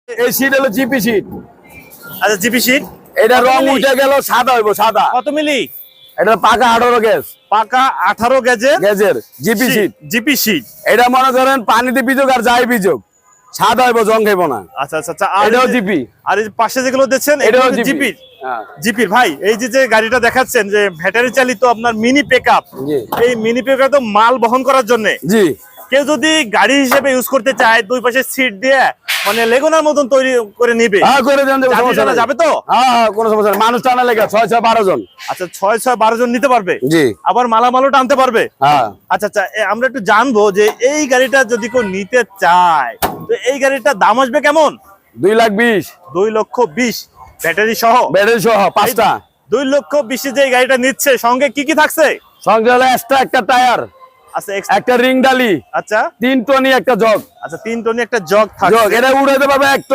এই সিট হলো GP seat. আচ্ছা জিপি সিট। এটা রং উঠে গেল, সাদা হইব সাদা। কত মিলি? এটা পাকা 18 গেজ। পাকা 18 গেজের জিপি সিট। GP seat. এটা মনে করেন পানিতে ভিজুক আর যাই ভিজুক, সাদা হইব, জং খাইব না। আচ্ছা আচ্ছা আচ্ছা। আর এটাও জিপি। আর এই যে পাশে যেগুলো দেখছেন এটাও এটাও জিপি। হ্যাঁ। জিপির ভাই, এই যে যে গাড়িটা দেখাচ্ছেন যে ব্যাটারি চালিত আপনার মিনি পিকআপ, জি এই মিনি পিকআপ তো মাল বহন করার জন্য জি। কেউ যদি গাড়ি হিসেবে ইউজ করতে চায়, দুই পাশে সিট দিয়ে মানে লেগুনার মতন তৈরি করে নিবে, হ্যাঁ করে দেন, চাবি সমস্যা টানা নাই। যাবে তো? হ্যাঁ হ্যাঁ, কোনো সমস্যা নাই। মানুষ টানা লেগে 6-6-12 জন। আচ্ছা 6-6-12 জন নিতে পারবে। জি আবার মালামালও টানতে পারবে। হ্যাঁ। আচ্ছা আচ্ছা, আমরা একটু জানবো যে এই গাড়িটা যদি কেউ নিতে চায় তো এই গাড়িটার দাম আসবে কেমন? 2,20,000 2,20,000 ব্যাটারি সহ। ব্যাটারি সহ 5টা। 2,20,000 যে এই গাড়িটা নিচ্ছে, সঙ্গে কি কি থাকছে? সঙ্গে হলো এক্সট্রা একটা টায়ার, আচ্ছা একটা রিং ডালি, আচ্ছা 3 টনি একটা জগ। আচ্ছা 3 টনি একটা জগ থাকছে। জগ এটা উড়াইতে পারবে 1